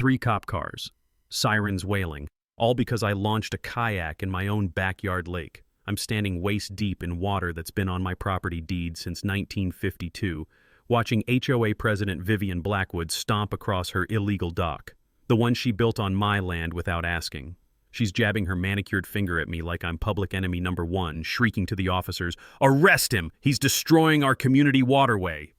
3 cop cars, sirens wailing, all because I launched a kayak in my own backyard lake. I'm standing waist deep in water that's been on my property deed since 1952, watching HOA President Vivian Blackwood stomp across her illegal dock, the one she built on my land without asking. She's jabbing her manicured finger at me like I'm public enemy number 1, shrieking to the officers, "Arrest him! He's destroying our community waterway!"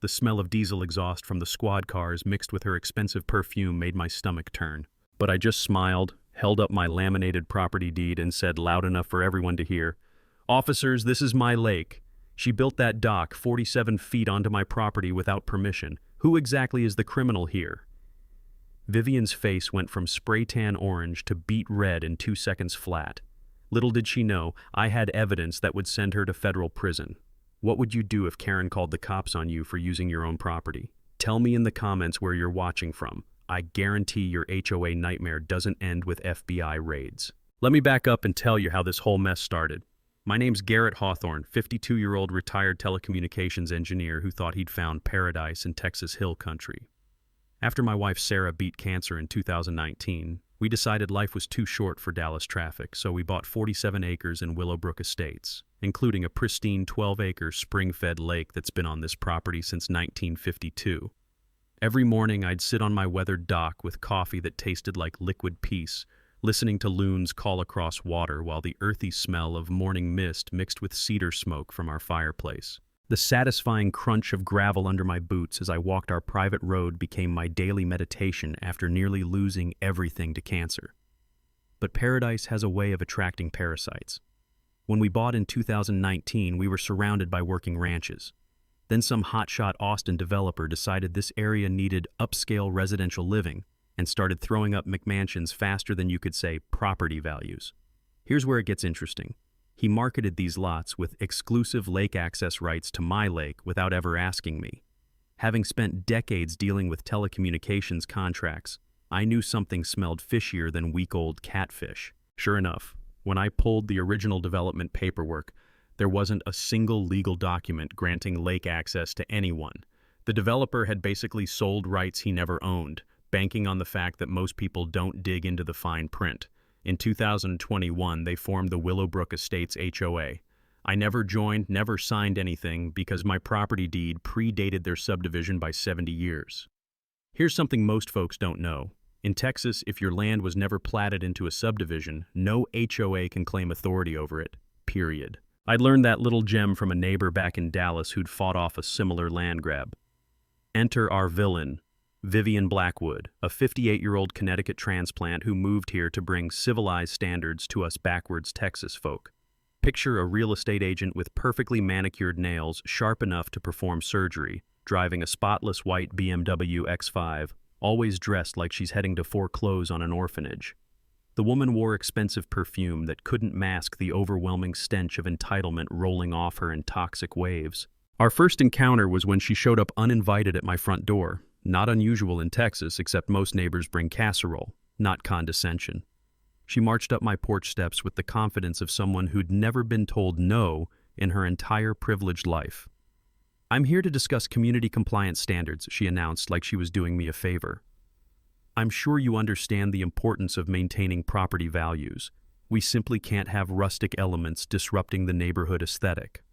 The smell of diesel exhaust from the squad cars mixed with her expensive perfume made my stomach turn. But I just smiled, held up my laminated property deed, and said loud enough for everyone to hear, "Officers, this is my lake. She built that dock 47 feet onto my property without permission. Who exactly is the criminal here?" Vivian's face went from spray tan orange to beet red in 2 seconds flat. Little did she know, I had evidence that would send her to federal prison. What would you do if Karen called the cops on you for using your own property? Tell me in the comments where you're watching from. I guarantee your HOA nightmare doesn't end with FBI raids. Let me back up and tell you how this whole mess started. My name's Garrett Hawthorne, 52-year-old retired telecommunications engineer who thought he'd found paradise in Texas Hill Country. After my wife Sarah beat cancer in 2019, we decided life was too short for Dallas traffic, so we bought 47 acres in Willowbrook Estates, including a pristine 12-acre spring-fed lake that's been on this property since 1952. Every morning I'd sit on my weathered dock with coffee that tasted like liquid peace, listening to loons call across water while the earthy smell of morning mist mixed with cedar smoke from our fireplace. The satisfying crunch of gravel under my boots as I walked our private road became my daily meditation after nearly losing everything to cancer. But paradise has a way of attracting parasites. When we bought in 2019, we were surrounded by working ranches. Then some hotshot Austin developer decided this area needed upscale residential living and started throwing up McMansions faster than you could say property values. Here's where it gets interesting. He marketed these lots with exclusive lake access rights to my lake without ever asking me. Having spent decades dealing with telecommunications contracts, I knew something smelled fishier than week-old catfish. Sure enough, when I pulled the original development paperwork, there wasn't a single legal document granting lake access to anyone. The developer had basically sold rights he never owned, banking on the fact that most people don't dig into the fine print. In 2021, they formed the Willowbrook Estates HOA. I never joined, never signed anything because my property deed predated their subdivision by 70 years. Here's something most folks don't know. In Texas, if your land was never platted into a subdivision, no HOA can claim authority over it, period. I'd learned that little gem from a neighbor back in Dallas who'd fought off a similar land grab. Enter our villain, Vivian Blackwood, a 58-year-old Connecticut transplant who moved here to bring civilized standards to us backwards Texas folk. Picture a real estate agent with perfectly manicured nails sharp enough to perform surgery, driving a spotless white BMW X5, always dressed like she's heading to foreclose on an orphanage. The woman wore expensive perfume that couldn't mask the overwhelming stench of entitlement rolling off her in toxic waves. Our first encounter was when she showed up uninvited at my front door. Not unusual in Texas, except most neighbors bring casserole, not condescension. She marched up my porch steps with the confidence of someone who'd never been told no in her entire privileged life. "I'm here to discuss community compliance standards," she announced like she was doing me a favor. "I'm sure you understand the importance of maintaining property values. We simply can't have rustic elements disrupting the neighborhood aesthetic."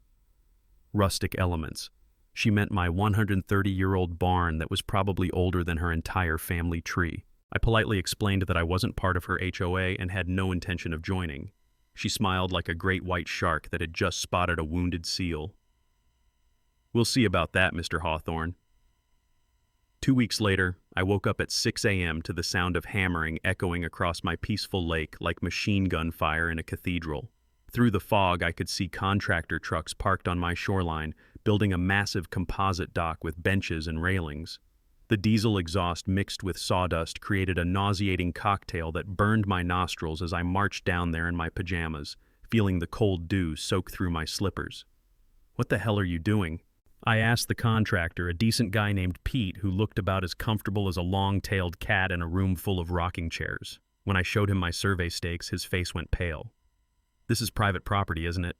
Rustic elements. She meant my 130-year-old barn that was probably older than her entire family tree. I politely explained that I wasn't part of her HOA and had no intention of joining. She smiled like a great white shark that had just spotted a wounded seal. "We'll see about that, Mr. Hawthorne." 2 weeks later, I woke up at 6 a.m. to the sound of hammering echoing across my peaceful lake like machine gun fire in a cathedral. Through the fog, I could see contractor trucks parked on my shoreline, building a massive composite dock with benches and railings. The diesel exhaust mixed with sawdust created a nauseating cocktail that burned my nostrils as I marched down there in my pajamas, feeling the cold dew soak through my slippers. "What the hell are you doing?" I asked the contractor, a decent guy named Pete who looked about as comfortable as a long-tailed cat in a room full of rocking chairs. When I showed him my survey stakes, his face went pale. "This is private property, isn't it?"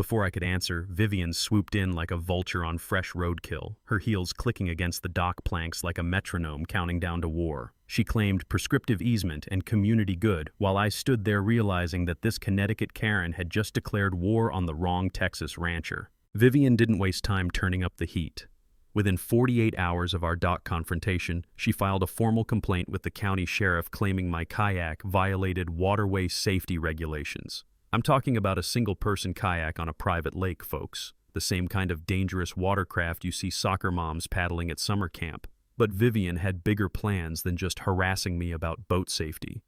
Before I could answer, Vivian swooped in like a vulture on fresh roadkill, her heels clicking against the dock planks like a metronome counting down to war. She claimed prescriptive easement and community good, while I stood there realizing that this Connecticut Karen had just declared war on the wrong Texas rancher. Vivian didn't waste time turning up the heat. Within 48 hours of our dock confrontation, she filed a formal complaint with the county sheriff claiming my kayak violated waterway safety regulations. I'm talking about a single-person kayak on a private lake, folks. The same kind of dangerous watercraft you see soccer moms paddling at summer camp. But Vivian had bigger plans than just harassing me about boat safety.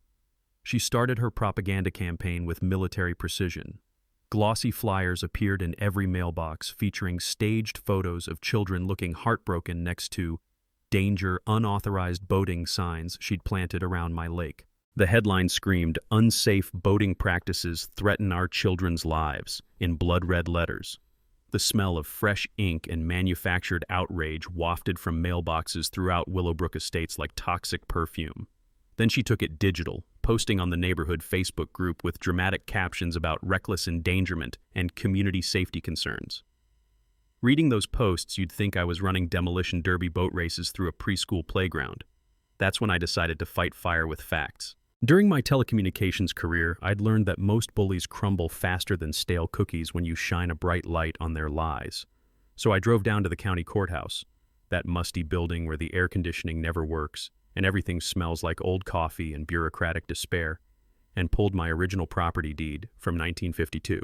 She started her propaganda campaign with military precision. Glossy flyers appeared in every mailbox featuring staged photos of children looking heartbroken next to danger, unauthorized boating signs she'd planted around my lake. The headline screamed, "Unsafe boating practices threaten our children's lives," in blood-red letters. The smell of fresh ink and manufactured outrage wafted from mailboxes throughout Willowbrook Estates like toxic perfume. Then she took it digital, posting on the neighborhood Facebook group with dramatic captions about reckless endangerment and community safety concerns. Reading those posts, you'd think I was running demolition derby boat races through a preschool playground. That's when I decided to fight fire with facts. During my telecommunications career, I'd learned that most bullies crumble faster than stale cookies when you shine a bright light on their lies. So I drove down to the county courthouse, that musty building where the air conditioning never works and everything smells like old coffee and bureaucratic despair, and pulled my original property deed from 1952.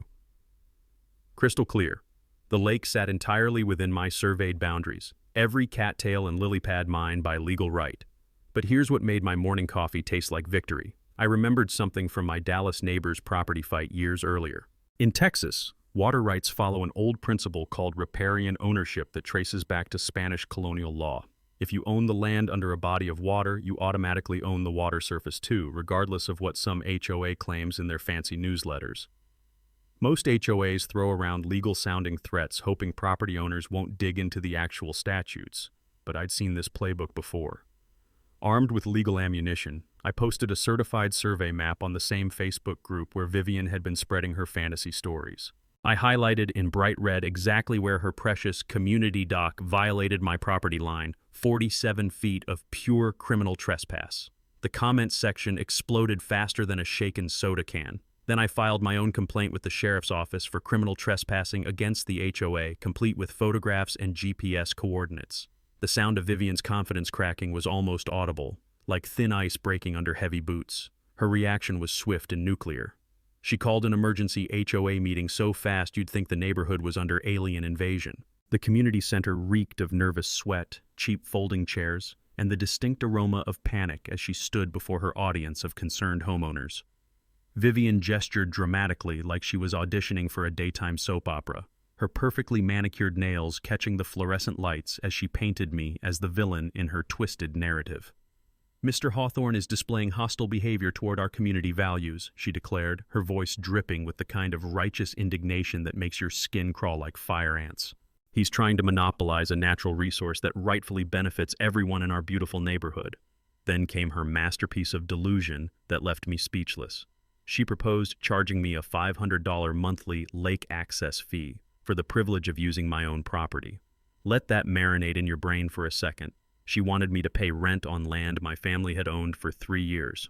Crystal clear. The lake sat entirely within my surveyed boundaries, every cattail and lily pad mine by legal right. But here's what made my morning coffee taste like victory. I remembered something from my Dallas neighbor's property fight years earlier. In Texas, water rights follow an old principle called riparian ownership that traces back to Spanish colonial law. If you own the land under a body of water, you automatically own the water surface too, regardless of what some HOA claims in their fancy newsletters. Most HOAs throw around legal-sounding threats, hoping property owners won't dig into the actual statutes. But I'd seen this playbook before. Armed with legal ammunition, I posted a certified survey map on the same Facebook group where Vivian had been spreading her fantasy stories. I highlighted in bright red exactly where her precious community dock violated my property line, 47 feet of pure criminal trespass. The comments section exploded faster than a shaken soda can. Then I filed my own complaint with the sheriff's office for criminal trespassing against the HOA, complete with photographs and GPS coordinates. The sound of Vivian's confidence cracking was almost audible, like thin ice breaking under heavy boots. Her reaction was swift and nuclear. She called an emergency HOA meeting so fast you'd think the neighborhood was under alien invasion. The community center reeked of nervous sweat, cheap folding chairs, and the distinct aroma of panic as she stood before her audience of concerned homeowners. Vivian gestured dramatically like she was auditioning for a daytime soap opera, her perfectly manicured nails catching the fluorescent lights as she painted me as the villain in her twisted narrative. "Mr. Hawthorne is displaying hostile behavior toward our community values," she declared, her voice dripping with the kind of righteous indignation that makes your skin crawl like fire ants. "He's trying to monopolize a natural resource that rightfully benefits everyone in our beautiful neighborhood." Then came her masterpiece of delusion that left me speechless. She proposed charging me a $500 monthly lake access fee for the privilege of using my own property. Let that marinate in your brain for a second. She wanted me to pay rent on land my family had owned for 3 years.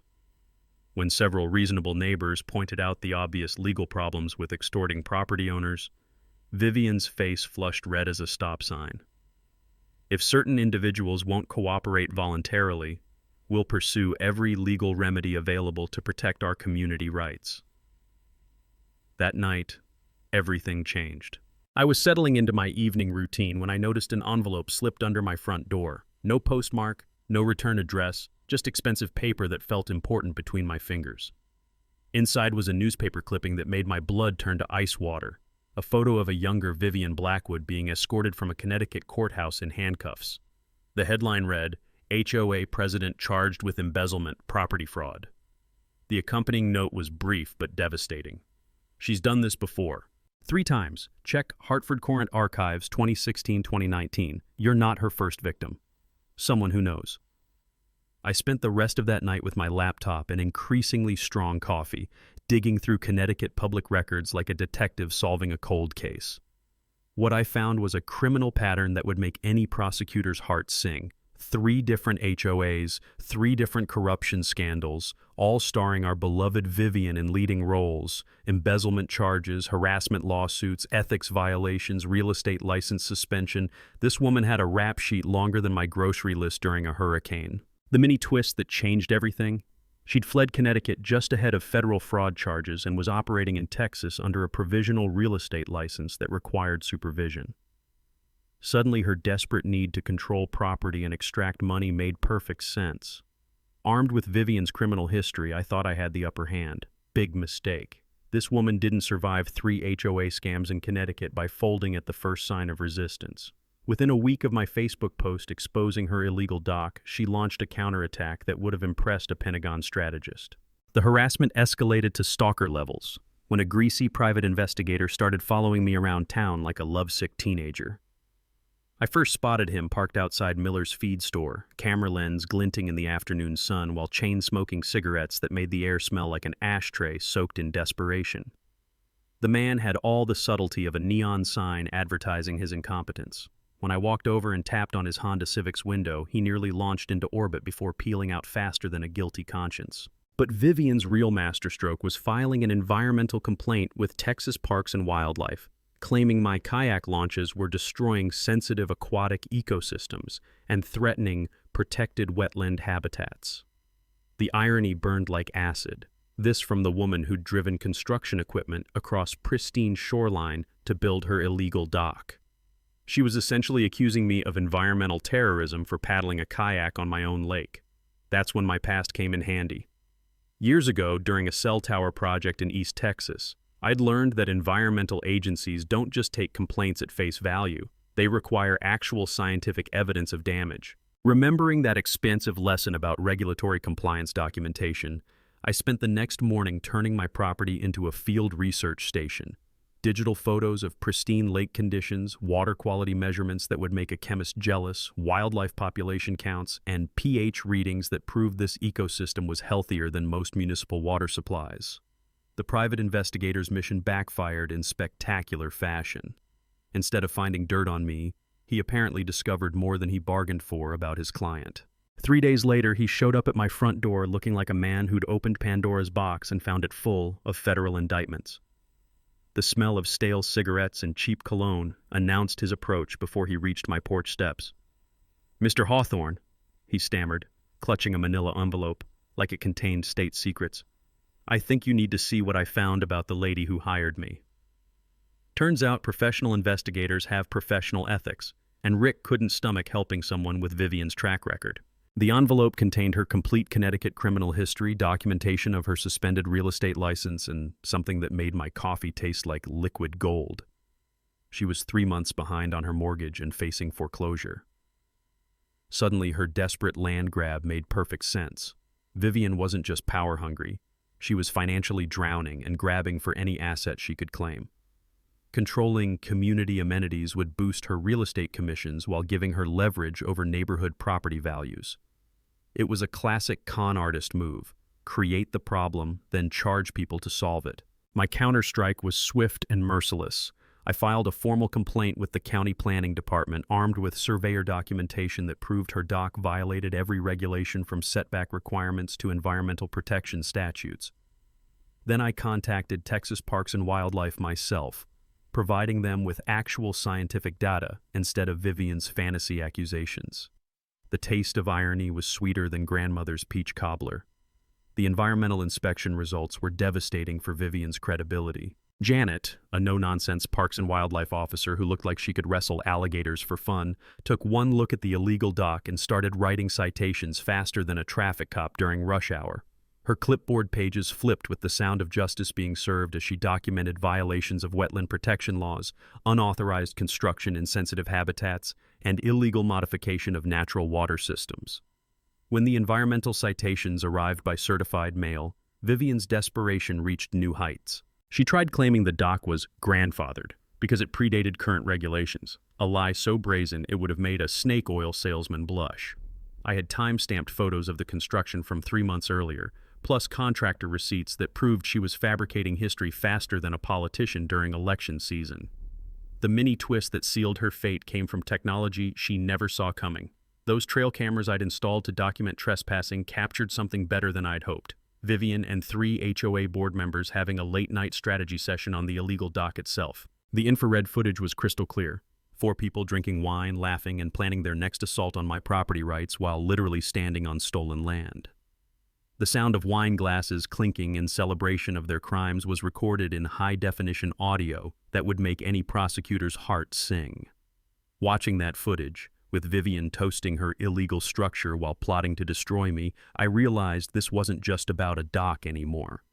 When several reasonable neighbors pointed out the obvious legal problems with extorting property owners, Vivian's face flushed red as a stop sign. "If certain individuals won't cooperate voluntarily, we'll pursue every legal remedy available to protect our community rights." That night, everything changed. I was settling into my evening routine when I noticed an envelope slipped under my front door. No postmark, no return address, just expensive paper that felt important between my fingers. Inside was a newspaper clipping that made my blood turn to ice water, a photo of a younger Vivian Blackwood being escorted from a Connecticut courthouse in handcuffs. The headline read, "HOA President Charged with Embezzlement, Property Fraud." The accompanying note was brief but devastating. "She's done this before. 3 times. Check Hartford Courant Archives 2016-2019. You're not her first victim. Someone who knows." I spent the rest of that night with my laptop and increasingly strong coffee, digging through Connecticut public records like a detective solving a cold case. What I found was a criminal pattern that would make any prosecutor's heart sing. 3 different HOAs, 3 different corruption scandals, all starring our beloved Vivian in leading roles, embezzlement charges, harassment lawsuits, ethics violations, real estate license suspension. This woman had a rap sheet longer than my grocery list during a hurricane. The mini twist that changed everything? She'd fled Connecticut just ahead of federal fraud charges and was operating in Texas under a provisional real estate license that required supervision. Suddenly, her desperate need to control property and extract money made perfect sense. Armed with Vivian's criminal history, I thought I had the upper hand. Big mistake. This woman didn't survive 3 HOA scams in Connecticut by folding at the first sign of resistance. Within a week of my Facebook post exposing her illegal dock, she launched a counterattack that would have impressed a Pentagon strategist. The harassment escalated to stalker levels, when a greasy private investigator started following me around town like a lovesick teenager. I first spotted him parked outside Miller's feed store, camera lens glinting in the afternoon sun while chain-smoking cigarettes that made the air smell like an ashtray soaked in desperation. The man had all the subtlety of a neon sign advertising his incompetence. When I walked over and tapped on his Honda Civic's window, he nearly launched into orbit before peeling out faster than a guilty conscience. But Vivian's real masterstroke was filing an environmental complaint with Texas Parks and Wildlife, claiming my kayak launches were destroying sensitive aquatic ecosystems and threatening protected wetland habitats. The irony burned like acid. This from the woman who'd driven construction equipment across pristine shoreline to build her illegal dock. She was essentially accusing me of environmental terrorism for paddling a kayak on my own lake. That's when my past came in handy. Years ago, during a cell tower project in East Texas, I'd learned that environmental agencies don't just take complaints at face value. They require actual scientific evidence of damage. Remembering that expansive lesson about regulatory compliance documentation, I spent the next morning turning my property into a field research station. Digital photos of pristine lake conditions, water quality measurements that would make a chemist jealous, wildlife population counts, and pH readings that proved this ecosystem was healthier than most municipal water supplies. The private investigator's mission backfired in spectacular fashion. Instead of finding dirt on me, he apparently discovered more than he bargained for about his client. 3 days later, he showed up at my front door looking like a man who'd opened Pandora's box and found it full of federal indictments. The smell of stale cigarettes and cheap cologne announced his approach before he reached my porch steps. "Mr. Hawthorne," he stammered, clutching a manila envelope like it contained state secrets. "I think you need to see what I found about the lady who hired me." Turns out professional investigators have professional ethics, and Rick couldn't stomach helping someone with Vivian's track record. The envelope contained her complete Connecticut criminal history, documentation of her suspended real estate license, and something that made my coffee taste like liquid gold. She was 3 months behind on her mortgage and facing foreclosure. Suddenly, her desperate land grab made perfect sense. Vivian wasn't just power-hungry. She was financially drowning and grabbing for any asset she could claim. Controlling community amenities would boost her real estate commissions while giving her leverage over neighborhood property values. It was a classic con artist move. Create the problem, then charge people to solve it. My counterstrike was swift and merciless. I filed a formal complaint with the county planning department, armed with surveyor documentation that proved her dock violated every regulation from setback requirements to environmental protection statutes. Then I contacted Texas Parks and Wildlife myself, providing them with actual scientific data instead of Vivian's fantasy accusations. The taste of irony was sweeter than grandmother's peach cobbler. The environmental inspection results were devastating for Vivian's credibility. Janet, a no-nonsense Parks and Wildlife officer who looked like she could wrestle alligators for fun, took one look at the illegal dock and started writing citations faster than a traffic cop during rush hour. Her clipboard pages flipped with the sound of justice being served as she documented violations of wetland protection laws, unauthorized construction in sensitive habitats, and illegal modification of natural water systems. When the environmental citations arrived by certified mail, Vivian's desperation reached new heights. She tried claiming the dock was grandfathered because it predated current regulations, a lie so brazen it would have made a snake oil salesman blush. I had time-stamped photos of the construction from 3 months earlier, plus contractor receipts that proved she was fabricating history faster than a politician during election season. The mini twist that sealed her fate came from technology she never saw coming. Those trail cameras I'd installed to document trespassing captured something better than I'd hoped. Vivian and 3 HOA board members having a late-night strategy session on the illegal dock itself. The infrared footage was crystal clear. 4 people drinking wine, laughing, and planning their next assault on my property rights while literally standing on stolen land. The sound of wine glasses clinking in celebration of their crimes was recorded in high-definition audio that would make any prosecutor's heart sing. Watching that footage, with Vivian toasting her illegal structure while plotting to destroy me, I realized this wasn't just about a dock anymore.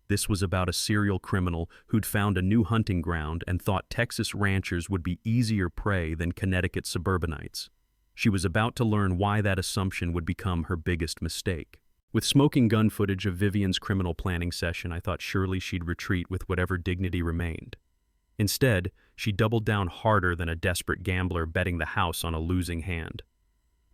This was about a serial criminal who'd found a new hunting ground and thought Texas ranchers would be easier prey than Connecticut suburbanites. She was about to learn why that assumption would become her biggest mistake. With smoking gun footage of Vivian's criminal planning session, I thought surely she'd retreat with whatever dignity remained. Instead, she doubled down harder than a desperate gambler betting the house on a losing hand.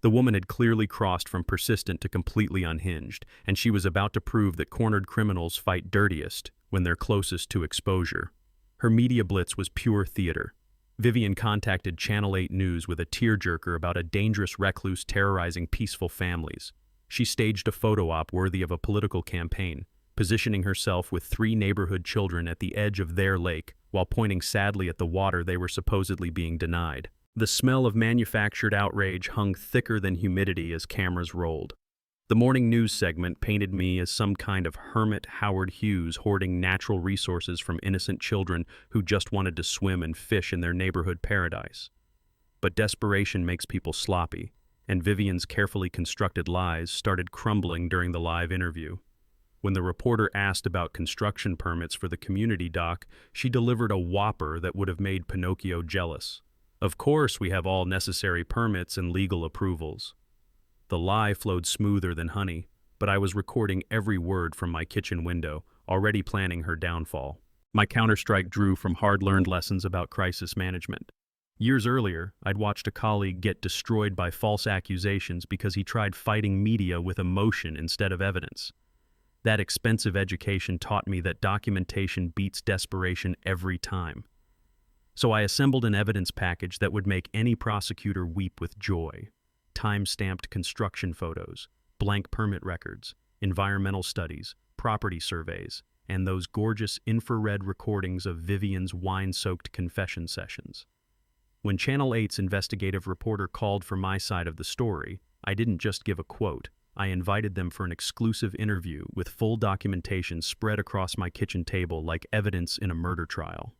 The woman had clearly crossed from persistent to completely unhinged, and she was about to prove that cornered criminals fight dirtiest when they're closest to exposure. Her media blitz was pure theater. Vivian contacted Channel 8 News with a tearjerker about a dangerous recluse terrorizing peaceful families. She staged a photo op worthy of a political campaign, positioning herself with 3 neighborhood children at the edge of their lake while pointing sadly at the water they were supposedly being denied. The smell of manufactured outrage hung thicker than humidity as cameras rolled. The morning news segment painted me as some kind of hermit Howard Hughes hoarding natural resources from innocent children who just wanted to swim and fish in their neighborhood paradise. But desperation makes people sloppy, and Vivian's carefully constructed lies started crumbling during the live interview. When the reporter asked about construction permits for the community dock, she delivered a whopper that would have made Pinocchio jealous. Of course, we have all necessary permits and legal approvals. The lie flowed smoother than honey, but I was recording every word from my kitchen window, already planning her downfall. My counterstrike drew from hard-learned lessons about crisis management. Years earlier, I'd watched a colleague get destroyed by false accusations because he tried fighting media with emotion instead of evidence. That expensive education taught me that documentation beats desperation every time. So I assembled an evidence package that would make any prosecutor weep with joy. Time-stamped construction photos, blank permit records, environmental studies, property surveys, and those gorgeous infrared recordings of Vivian's wine-soaked confession sessions. When Channel 8's investigative reporter called for my side of the story, I didn't just give a quote. I invited them for an exclusive interview with full documentation spread across my kitchen table like evidence in a murder trial.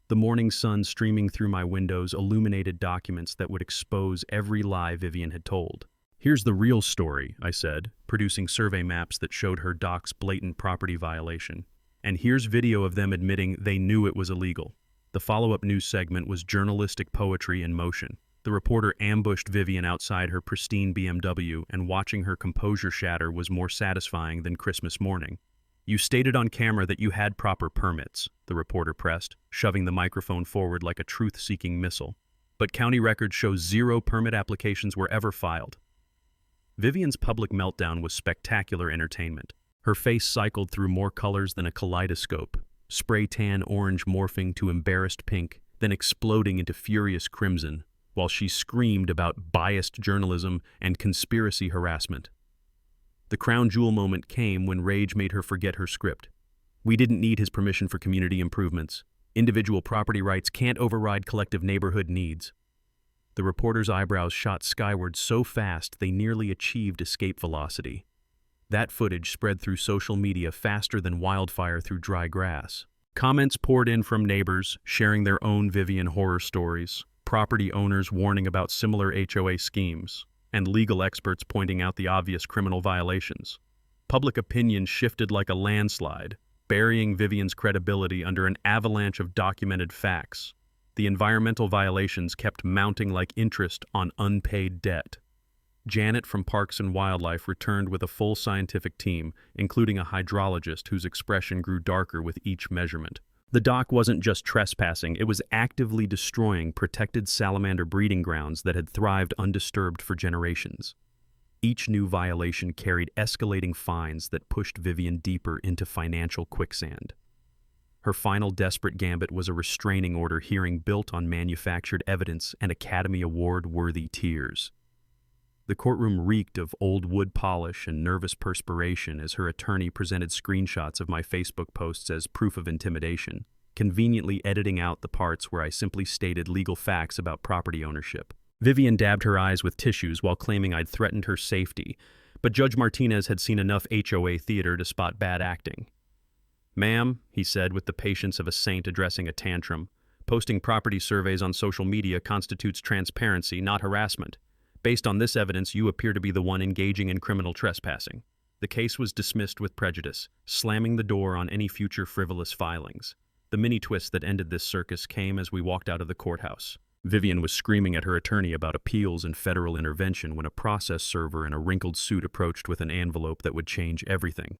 The morning sun streaming through my windows illuminated documents that would expose every lie Vivian had told. "Here's the real story," I said, producing survey maps that showed her dock's blatant property violation. "And here's video of them admitting they knew it was illegal." The follow-up news segment was journalistic poetry in motion. The reporter ambushed Vivian outside her pristine BMW, and watching her composure shatter was more satisfying than Christmas morning. "You stated on camera that you had proper permits," the reporter pressed, shoving the microphone forward like a truth-seeking missile. "But county records show 0 permit applications were ever filed." Vivian's public meltdown was spectacular entertainment. Her face cycled through more colors than a kaleidoscope, spray tan orange morphing to embarrassed pink, then exploding into furious crimson, while she screamed about biased journalism and conspiracy harassment. The crown jewel moment came when rage made her forget her script. "We didn't need his permission for community improvements. Individual property rights can't override collective neighborhood needs." The reporter's eyebrows shot skyward so fast they nearly achieved escape velocity. That footage spread through social media faster than wildfire through dry grass. Comments poured in from neighbors, sharing their own Vivian horror stories, property owners warning about similar HOA schemes, and legal experts pointing out the obvious criminal violations. Public opinion shifted like a landslide, burying Vivian's credibility under an avalanche of documented facts. The environmental violations kept mounting like interest on unpaid debt. Janet from Parks and Wildlife returned with a full scientific team, including a hydrologist whose expression grew darker with each measurement. The dock wasn't just trespassing, it was actively destroying protected salamander breeding grounds that had thrived undisturbed for generations. Each new violation carried escalating fines that pushed Vivian deeper into financial quicksand. Her final desperate gambit was a restraining order hearing built on manufactured evidence and Academy Award-worthy tears. The courtroom reeked of old wood polish and nervous perspiration as her attorney presented screenshots of my Facebook posts as proof of intimidation, conveniently editing out the parts where I simply stated legal facts about property ownership. Vivian dabbed her eyes with tissues while claiming I'd threatened her safety, but Judge Martinez had seen enough HOA theater to spot bad acting. "Ma'am," he said with the patience of a saint addressing a tantrum, "posting property surveys on social media constitutes transparency, not harassment. Based on this evidence, you appear to be the one engaging in criminal trespassing." The case was dismissed with prejudice, slamming the door on any future frivolous filings. The mini-twist that ended this circus came as we walked out of the courthouse. Vivian was screaming at her attorney about appeals and federal intervention when a process server in a wrinkled suit approached with an envelope that would change everything.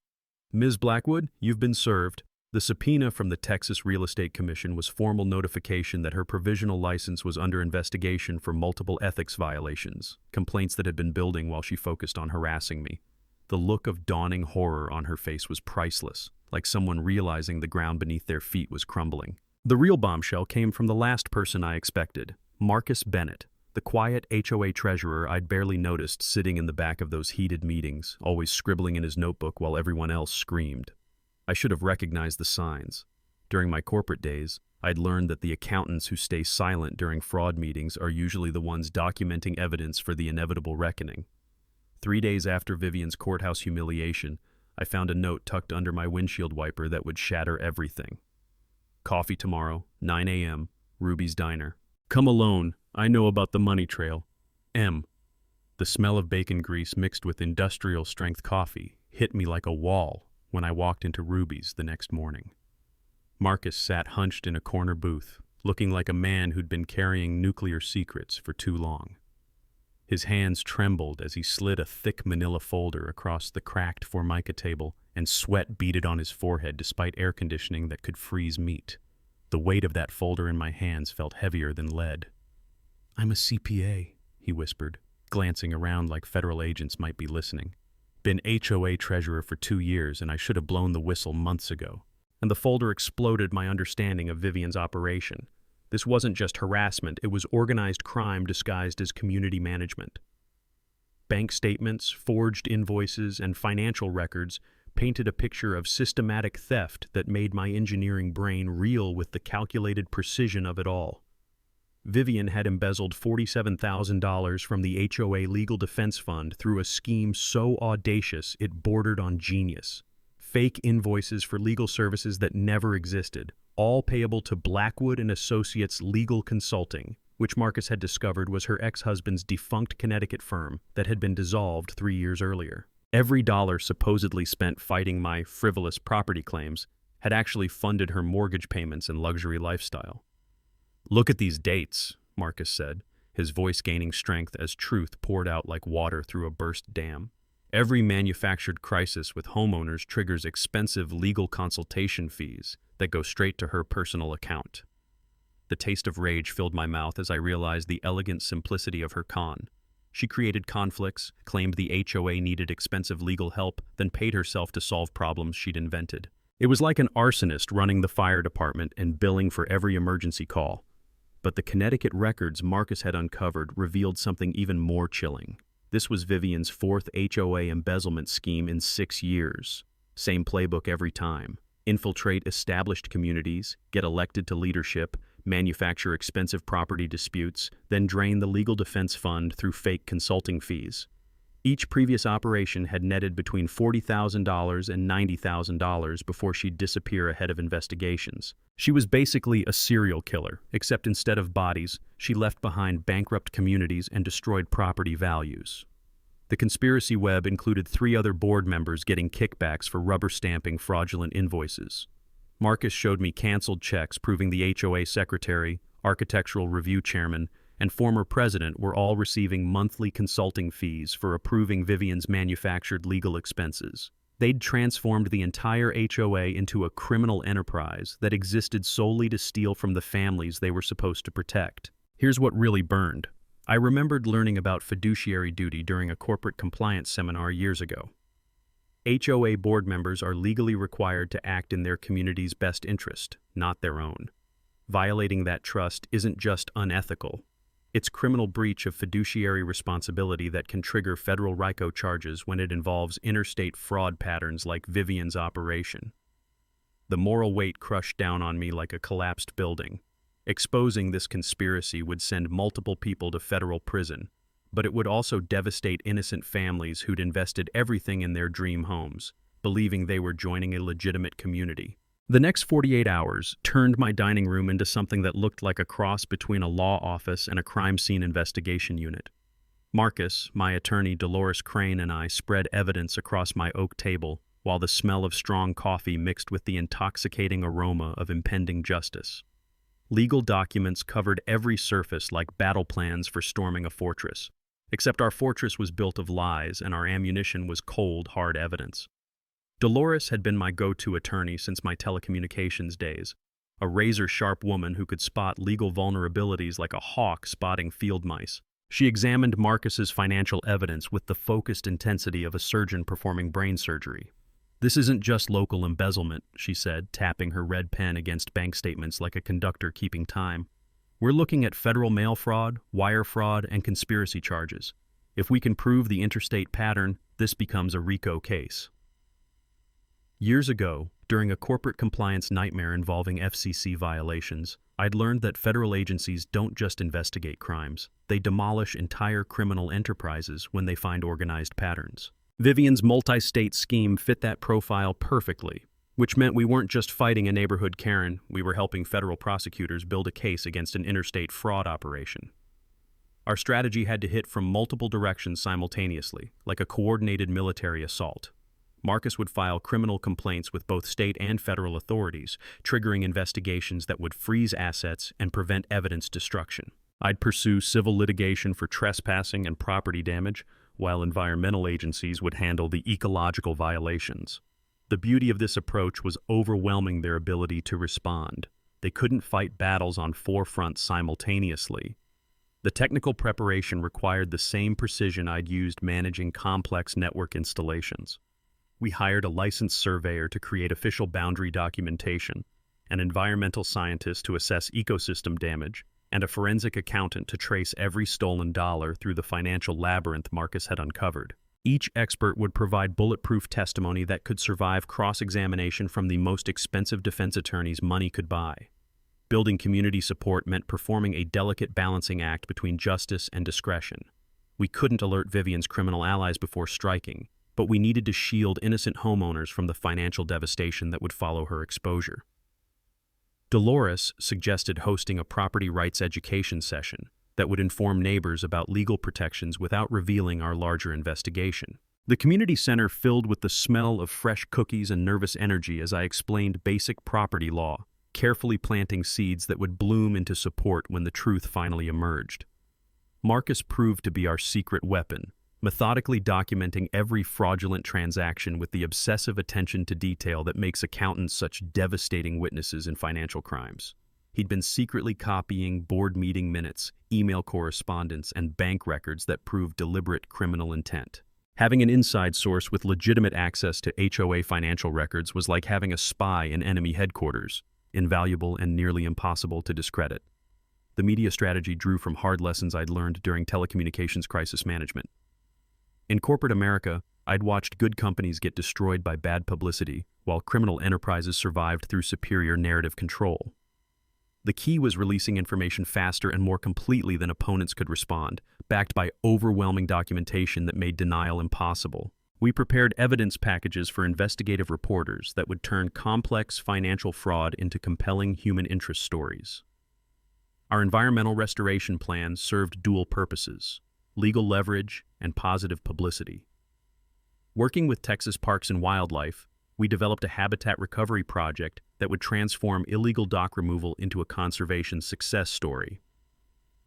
"Ms. Blackwood, you've been served." The subpoena from the Texas Real Estate Commission was formal notification that her provisional license was under investigation for multiple ethics violations, complaints that had been building while she focused on harassing me. The look of dawning horror on her face was priceless, like someone realizing the ground beneath their feet was crumbling. The real bombshell came from the last person I expected, Marcus Bennett, the quiet HOA treasurer I'd barely noticed sitting in the back of those heated meetings, always scribbling in his notebook while everyone else screamed. I should have recognized the signs. During my corporate days, I'd learned that the accountants who stay silent during fraud meetings are usually the ones documenting evidence for the inevitable reckoning. 3 days after Vivian's courthouse humiliation, I found a note tucked under my windshield wiper that would shatter everything. "Coffee tomorrow, 9 a.m., Ruby's Diner. Come alone. I know about the money trail. M." The smell of bacon grease mixed with industrial-strength coffee hit me like a wall when I walked into Ruby's the next morning. Marcus sat hunched in a corner booth, looking like a man who'd been carrying nuclear secrets for too long. His hands trembled as he slid a thick manila folder across the cracked Formica table, and sweat beaded on his forehead despite air conditioning that could freeze meat. The weight of that folder in my hands felt heavier than lead. "I'm a CPA," he whispered, glancing around like federal agents might be listening. "Been HOA treasurer for 2 years, and I should have blown the whistle months ago." And the folder exploded my understanding of Vivian's operation. This wasn't just harassment, it was organized crime disguised as community management. Bank statements, forged invoices, and financial records painted a picture of systematic theft that made my engineering brain reel with the calculated precision of it all. Vivian had embezzled $47,000 from the HOA Legal Defense Fund through a scheme so audacious it bordered on genius. Fake invoices for legal services that never existed, all payable to Blackwood and Associates Legal Consulting, which Marcus had discovered was her ex-husband's defunct Connecticut firm that had been dissolved 3 years earlier. Every dollar supposedly spent fighting my frivolous property claims had actually funded her mortgage payments and luxury lifestyle. "Look at these dates," Marcus said, his voice gaining strength as truth poured out like water through a burst dam. "Every manufactured crisis with homeowners triggers expensive legal consultation fees that go straight to her personal account." The taste of rage filled my mouth as I realized the elegant simplicity of her con. She created conflicts, claimed the HOA needed expensive legal help, then paid herself to solve problems she'd invented. It was like an arsonist running the fire department and billing for every emergency call. But the Connecticut records Marcus had uncovered revealed something even more chilling. This was Vivian's 4th HOA embezzlement scheme in 6 years. Same playbook every time. Infiltrate established communities, get elected to leadership, manufacture expensive property disputes, then drain the legal defense fund through fake consulting fees. Each previous operation had netted between $40,000 and $90,000 before she'd disappear ahead of investigations. She was basically a serial killer, except instead of bodies, she left behind bankrupt communities and destroyed property values. The conspiracy web included 3 other board members getting kickbacks for rubber stamping fraudulent invoices. Marcus showed me canceled checks proving the HOA secretary, architectural review chairman, and former president were all receiving monthly consulting fees for approving Vivian's manufactured legal expenses. They'd transformed the entire HOA into a criminal enterprise that existed solely to steal from the families they were supposed to protect. Here's what really burned. I remembered learning about fiduciary duty during a corporate compliance seminar years ago. HOA board members are legally required to act in their community's best interest, not their own. Violating that trust isn't just unethical. It's criminal breach of fiduciary responsibility that can trigger federal RICO charges when it involves interstate fraud patterns like Vivian's operation. The moral weight crushed down on me like a collapsed building. Exposing this conspiracy would send multiple people to federal prison, but it would also devastate innocent families who'd invested everything in their dream homes, believing they were joining a legitimate community. The next 48 hours turned my dining room into something that looked like a cross between a law office and a crime scene investigation unit. Marcus, my attorney Dolores Crane, and I spread evidence across my oak table while the smell of strong coffee mixed with the intoxicating aroma of impending justice. Legal documents covered every surface like battle plans for storming a fortress, except our fortress was built of lies and our ammunition was cold, hard evidence. Dolores had been my go-to attorney since my telecommunications days, a razor-sharp woman who could spot legal vulnerabilities like a hawk spotting field mice. She examined Marcus's financial evidence with the focused intensity of a surgeon performing brain surgery. "This isn't just local embezzlement," she said, tapping her red pen against bank statements like a conductor keeping time. "We're looking at federal mail fraud, wire fraud, and conspiracy charges. If we can prove the interstate pattern, this becomes a RICO case." Years ago, during a corporate compliance nightmare involving FCC violations, I'd learned that federal agencies don't just investigate crimes, they demolish entire criminal enterprises when they find organized patterns. Vivian's multi-state scheme fit that profile perfectly, which meant we weren't just fighting a neighborhood Karen, we were helping federal prosecutors build a case against an interstate fraud operation. Our strategy had to hit from multiple directions simultaneously, like a coordinated military assault. Marcus would file criminal complaints with both state and federal authorities, triggering investigations that would freeze assets and prevent evidence destruction. I'd pursue civil litigation for trespassing and property damage, while environmental agencies would handle the ecological violations. The beauty of this approach was overwhelming their ability to respond. They couldn't fight battles on 4 fronts simultaneously. The technical preparation required the same precision I'd used managing complex network installations. We hired a licensed surveyor to create official boundary documentation, an environmental scientist to assess ecosystem damage, and a forensic accountant to trace every stolen dollar through the financial labyrinth Marcus had uncovered. Each expert would provide bulletproof testimony that could survive cross-examination from the most expensive defense attorneys money could buy. Building community support meant performing a delicate balancing act between justice and discretion. We couldn't alert Vivian's criminal allies before striking, but we needed to shield innocent homeowners from the financial devastation that would follow her exposure. Dolores suggested hosting a property rights education session that would inform neighbors about legal protections without revealing our larger investigation. The community center filled with the smell of fresh cookies and nervous energy as I explained basic property law, carefully planting seeds that would bloom into support when the truth finally emerged. Marcus proved to be our secret weapon, methodically documenting every fraudulent transaction with the obsessive attention to detail that makes accountants such devastating witnesses in financial crimes. He'd been secretly copying board meeting minutes, email correspondence, and bank records that proved deliberate criminal intent. Having an inside source with legitimate access to HOA financial records was like having a spy in enemy headquarters, invaluable and nearly impossible to discredit. The media strategy drew from hard lessons I'd learned during telecommunications crisis management. In corporate America, I'd watched good companies get destroyed by bad publicity, while criminal enterprises survived through superior narrative control. The key was releasing information faster and more completely than opponents could respond, backed by overwhelming documentation that made denial impossible. We prepared evidence packages for investigative reporters that would turn complex financial fraud into compelling human interest stories. Our environmental restoration plan served dual purposes: legal leverage and positive publicity. Working with Texas Parks and Wildlife, we developed a habitat recovery project that would transform illegal dock removal into a conservation success story.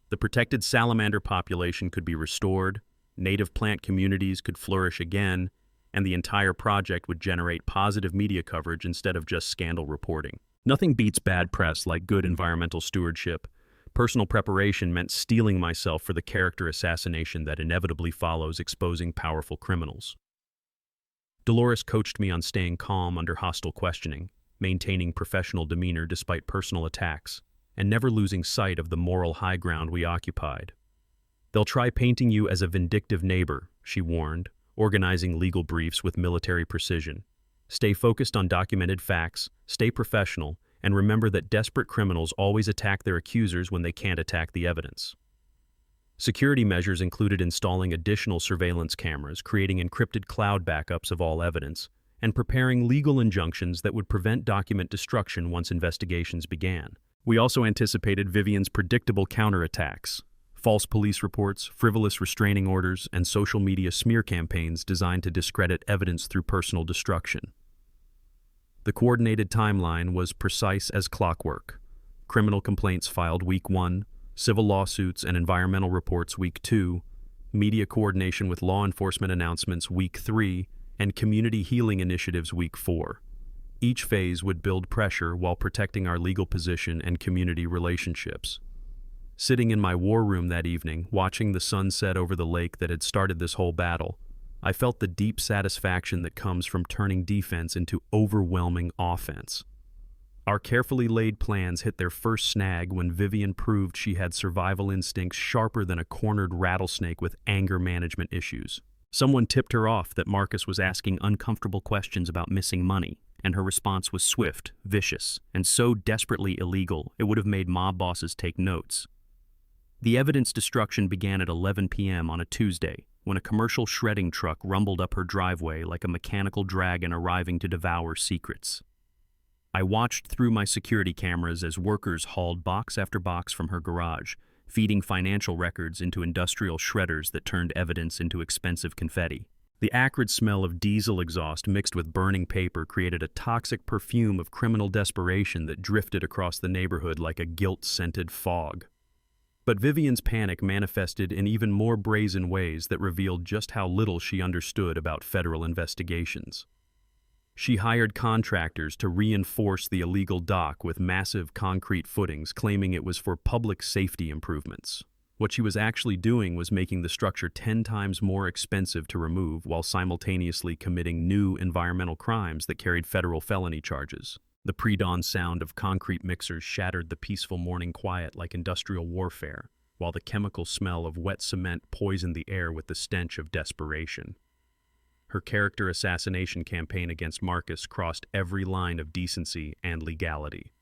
The protected salamander population could be restored, native plant communities could flourish again, and the entire project would generate positive media coverage instead of just scandal reporting. Nothing beats bad press like good environmental stewardship, Personal preparation meant steeling myself for the character assassination that inevitably follows exposing powerful criminals. Dolores coached me on staying calm under hostile questioning, maintaining professional demeanor despite personal attacks, and never losing sight of the moral high ground we occupied. "They'll try painting you as a vindictive neighbor," she warned, organizing legal briefs with military precision. "Stay focused on documented facts, stay professional, and remember that desperate criminals always attack their accusers when they can't attack the evidence." Security measures included installing additional surveillance cameras, creating encrypted cloud backups of all evidence, and preparing legal injunctions that would prevent document destruction once investigations began. We also anticipated Vivian's predictable counterattacks: false police reports, frivolous restraining orders, and social media smear campaigns designed to discredit evidence through personal destruction. The coordinated timeline was precise as clockwork. Criminal complaints filed week 1, civil lawsuits and environmental reports week 2, media coordination with law enforcement announcements week 3, and community healing initiatives week 4. Each phase would build pressure while protecting our legal position and community relationships. Sitting in my war room that evening, watching the sun set over the lake that had started this whole battle, I felt the deep satisfaction that comes from turning defense into overwhelming offense. Our carefully laid plans hit their first snag when Vivian proved she had survival instincts sharper than a cornered rattlesnake with anger management issues. Someone tipped her off that Marcus was asking uncomfortable questions about missing money, and her response was swift, vicious, and so desperately illegal it would have made mob bosses take notes. The evidence destruction began at 11 p.m. on a Tuesday, when a commercial shredding truck rumbled up her driveway like a mechanical dragon arriving to devour secrets. I watched through my security cameras as workers hauled box after box from her garage, feeding financial records into industrial shredders that turned evidence into expensive confetti. The acrid smell of diesel exhaust mixed with burning paper created a toxic perfume of criminal desperation that drifted across the neighborhood like a guilt-scented fog. But Vivian's panic manifested in even more brazen ways that revealed just how little she understood about federal investigations. She hired contractors to reinforce the illegal dock with massive concrete footings, claiming it was for public safety improvements. What she was actually doing was making the structure 10 times more expensive to remove while simultaneously committing new environmental crimes that carried federal felony charges. The pre-dawn sound of concrete mixers shattered the peaceful morning quiet like industrial warfare, while the chemical smell of wet cement poisoned the air with the stench of desperation. Her character assassination campaign against Marcus crossed every line of decency and legality.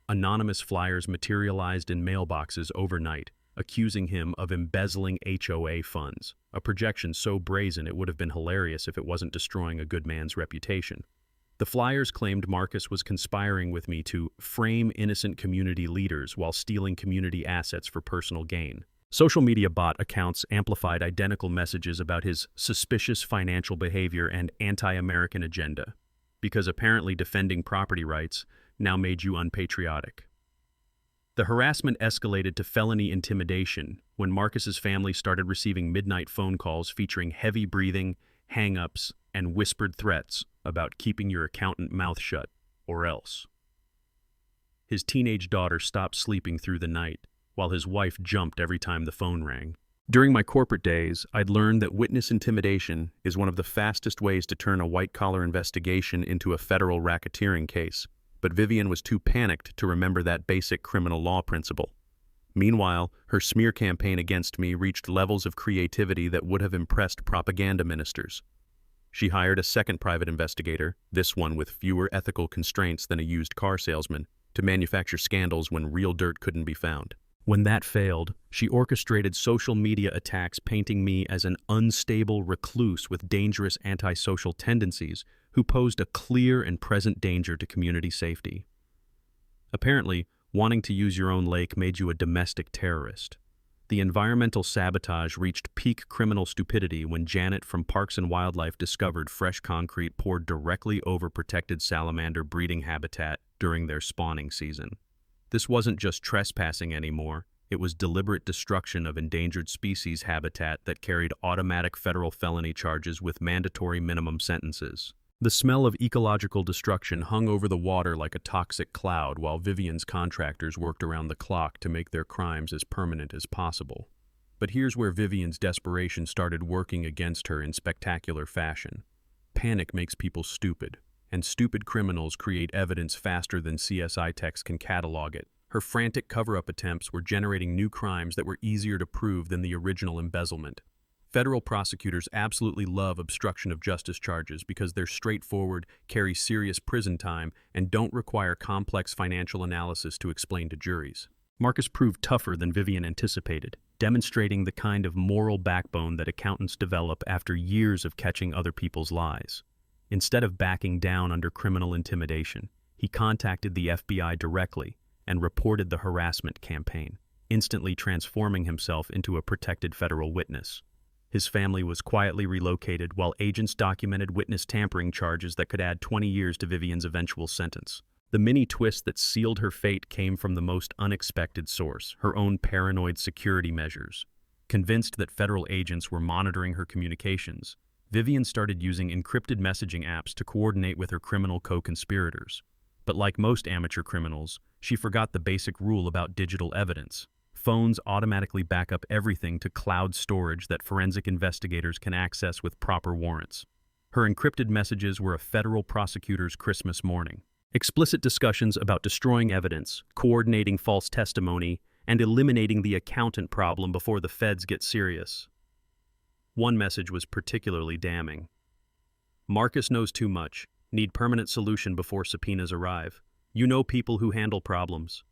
Anonymous flyers materialized in mailboxes overnight, accusing him of embezzling HOA funds, a projection so brazen it would have been hilarious if it wasn't destroying a good man's reputation. The flyers claimed Marcus was conspiring with me to frame innocent community leaders while stealing community assets for personal gain. Social media bot accounts amplified identical messages about his suspicious financial behavior and anti-American agenda, because apparently defending property rights now made you unpatriotic. The harassment escalated to felony intimidation when Marcus's family started receiving midnight phone calls featuring heavy breathing, hang-ups, and whispered threats about keeping your accountant mouth shut, or else. His teenage daughter stopped sleeping through the night, while his wife jumped every time the phone rang. During my corporate days, I'd learned that witness intimidation is one of the fastest ways to turn a white-collar investigation into a federal racketeering case, but Vivian was too panicked to remember that basic criminal law principle. Meanwhile, her smear campaign against me reached levels of creativity that would have impressed propaganda ministers. She hired a second private investigator, this one with fewer ethical constraints than a used car salesman, to manufacture scandals when real dirt couldn't be found. When that failed, she orchestrated social media attacks painting me as an unstable recluse with dangerous antisocial tendencies who posed a clear and present danger to community safety. Apparently, wanting to use your own lake made you a domestic terrorist. The environmental sabotage reached peak criminal stupidity when Janet from Parks and Wildlife discovered fresh concrete poured directly over protected salamander breeding habitat during their spawning season. This wasn't just trespassing anymore, it was deliberate destruction of endangered species habitat that carried automatic federal felony charges with mandatory minimum sentences. The smell of ecological destruction hung over the water like a toxic cloud while Vivian's contractors worked around the clock to make their crimes as permanent as possible. But here's where Vivian's desperation started working against her in spectacular fashion. Panic makes people stupid, and stupid criminals create evidence faster than CSI techs can catalog it. Her frantic cover-up attempts were generating new crimes that were easier to prove than the original embezzlement. Federal prosecutors absolutely love obstruction of justice charges because they're straightforward, carry serious prison time, and don't require complex financial analysis to explain to juries. Marcus proved tougher than Vivian anticipated, demonstrating the kind of moral backbone that accountants develop after years of catching other people's lies. Instead of backing down under criminal intimidation, he contacted the FBI directly and reported the harassment campaign, instantly transforming himself into a protected federal witness. His family was quietly relocated while agents documented witness tampering charges that could add 20 years to Vivian's eventual sentence. The mini twist that sealed her fate came from the most unexpected source, her own paranoid security measures. Convinced that federal agents were monitoring her communications, Vivian started using encrypted messaging apps to coordinate with her criminal co-conspirators. But like most amateur criminals, she forgot the basic rule about digital evidence. Phones automatically back up everything to cloud storage that forensic investigators can access with proper warrants. Her encrypted messages were a federal prosecutor's Christmas morning. Explicit discussions about destroying evidence, coordinating false testimony, and eliminating the accountant problem before the feds get serious. One message was particularly damning. Marcus knows too much. Need permanent solution before subpoenas arrive. You know people who handle problems.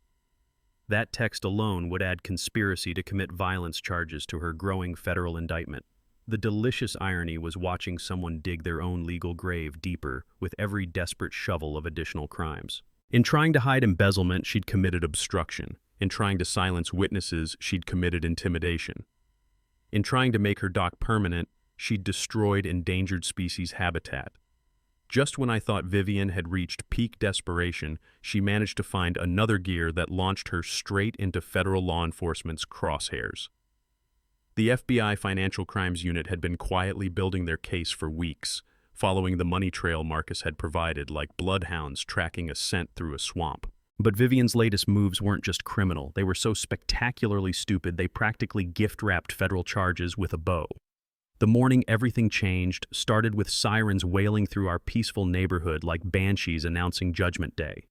That text alone would add conspiracy to commit violence charges to her growing federal indictment. The delicious irony was watching someone dig their own legal grave deeper with every desperate shovel of additional crimes. In trying to hide embezzlement, she'd committed obstruction. In trying to silence witnesses, she'd committed intimidation. In trying to make her dock permanent, she'd destroyed endangered species habitat. Just when I thought Vivian had reached peak desperation, she managed to find another gear that launched her straight into federal law enforcement's crosshairs. The FBI Financial Crimes Unit had been quietly building their case for weeks, following the money trail Marcus had provided like bloodhounds tracking a scent through a swamp. But Vivian's latest moves weren't just criminal. They were so spectacularly stupid they practically gift-wrapped federal charges with a bow. The morning everything changed started with sirens wailing through our peaceful neighborhood like banshees announcing Judgment Day.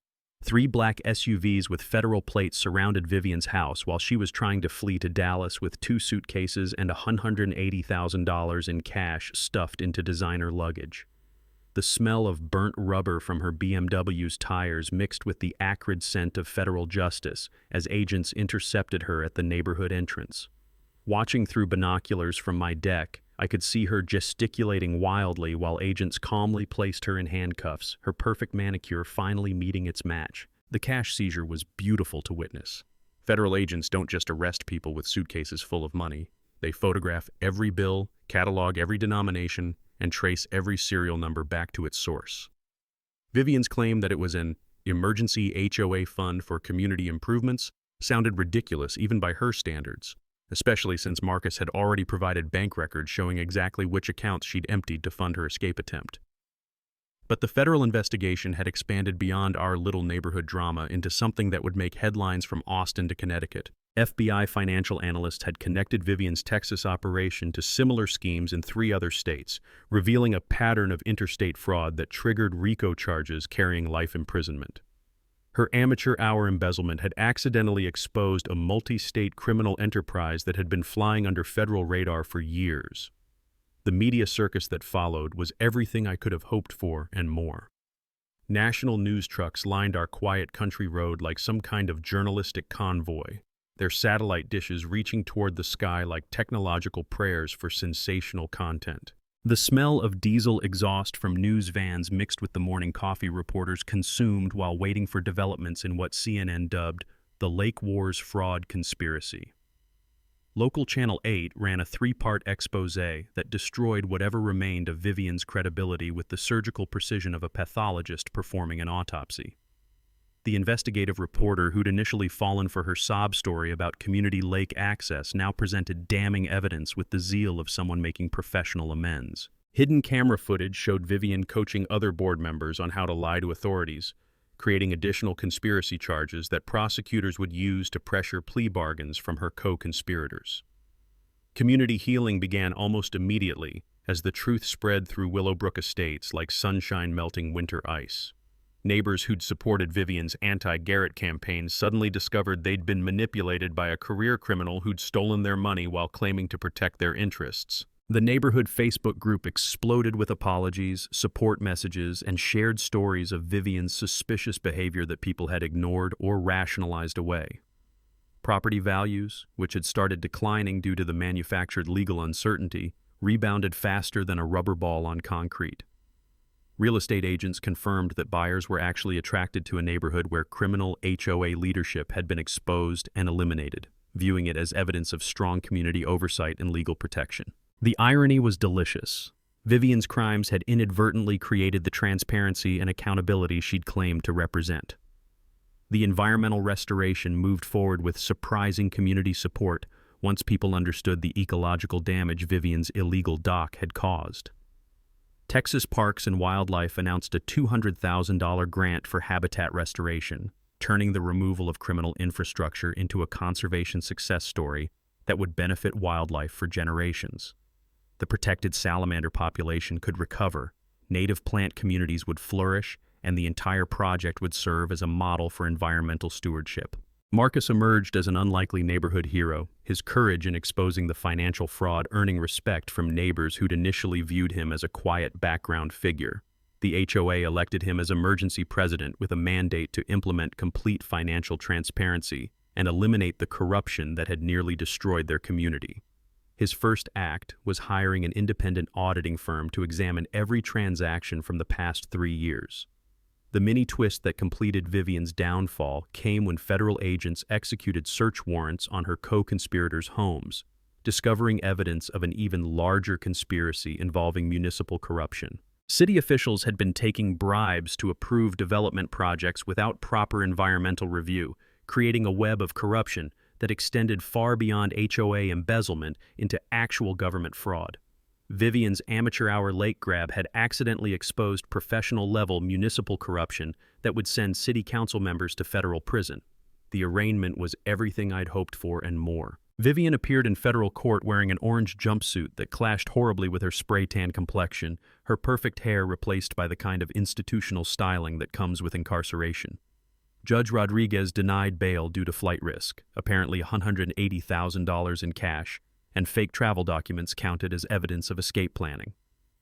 3 black SUVs with federal plates surrounded Vivian's house while she was trying to flee to Dallas with 2 suitcases and $180,000 in cash stuffed into designer luggage. The smell of burnt rubber from her BMW's tires mixed with the acrid scent of federal justice as agents intercepted her at the neighborhood entrance. Watching through binoculars from my deck, I could see her gesticulating wildly while agents calmly placed her in handcuffs, her perfect manicure finally meeting its match. The cash seizure was beautiful to witness. Federal agents don't just arrest people with suitcases full of money. They photograph every bill, catalog every denomination, and trace every serial number back to its source. Vivian's claim that it was an emergency HOA fund for community improvements sounded ridiculous even by her standards, especially since Marcus had already provided bank records showing exactly which accounts she'd emptied to fund her escape attempt. But the federal investigation had expanded beyond our little neighborhood drama into something that would make headlines from Austin to Connecticut. FBI financial analysts had connected Vivian's Texas operation to similar schemes in 3 other states, revealing a pattern of interstate fraud that triggered RICO charges carrying life imprisonment. Her amateur hour embezzlement had accidentally exposed a multi-state criminal enterprise that had been flying under federal radar for years. The media circus that followed was everything I could have hoped for and more. National news trucks lined our quiet country road like some kind of journalistic convoy, their satellite dishes reaching toward the sky like technological prayers for sensational content. The smell of diesel exhaust from news vans mixed with the morning coffee reporters consumed while waiting for developments in what CNN dubbed the Lake Wars fraud conspiracy. Local Channel 8 ran a 3-part expose that destroyed whatever remained of Vivian's credibility with the surgical precision of a pathologist performing an autopsy. The investigative reporter who'd initially fallen for her sob story about community lake access now presented damning evidence with the zeal of someone making professional amends. Hidden camera footage showed Vivian coaching other board members on how to lie to authorities, creating additional conspiracy charges that prosecutors would use to pressure plea bargains from her co-conspirators. Community healing began almost immediately as the truth spread through Willowbrook Estates like sunshine melting winter ice. Neighbors who'd supported Vivian's anti-Garrett campaign suddenly discovered they'd been manipulated by a career criminal who'd stolen their money while claiming to protect their interests. The neighborhood Facebook group exploded with apologies, support messages, and shared stories of Vivian's suspicious behavior that people had ignored or rationalized away. Property values, which had started declining due to the manufactured legal uncertainty, rebounded faster than a rubber ball on concrete. Real estate agents confirmed that buyers were actually attracted to a neighborhood where criminal HOA leadership had been exposed and eliminated, viewing it as evidence of strong community oversight and legal protection. The irony was delicious. Vivian's crimes had inadvertently created the transparency and accountability she'd claimed to represent. The environmental restoration moved forward with surprising community support once people understood the ecological damage Vivian's illegal dock had caused. Texas Parks and Wildlife announced a $200,000 grant for habitat restoration, turning the removal of criminal infrastructure into a conservation success story that would benefit wildlife for generations. The protected salamander population could recover, native plant communities would flourish, and the entire project would serve as a model for environmental stewardship. Marcus emerged as an unlikely neighborhood hero, his courage in exposing the financial fraud earning respect from neighbors who'd initially viewed him as a quiet background figure. The HOA elected him as emergency president with a mandate to implement complete financial transparency and eliminate the corruption that had nearly destroyed their community. His first act was hiring an independent auditing firm to examine every transaction from the past 3 years. The mini twist that completed Vivian's downfall came when federal agents executed search warrants on her co-conspirators' homes, discovering evidence of an even larger conspiracy involving municipal corruption. City officials had been taking bribes to approve development projects without proper environmental review, creating a web of corruption that extended far beyond HOA embezzlement into actual government fraud. Vivian's amateur hour lake grab had accidentally exposed professional-level municipal corruption that would send city council members to federal prison. The arraignment was everything I'd hoped for and more. Vivian appeared in federal court wearing an orange jumpsuit that clashed horribly with her spray-tan complexion, her perfect hair replaced by the kind of institutional styling that comes with incarceration. Judge Rodriguez denied bail due to flight risk, apparently $180,000 in cash, and fake travel documents counted as evidence of escape planning.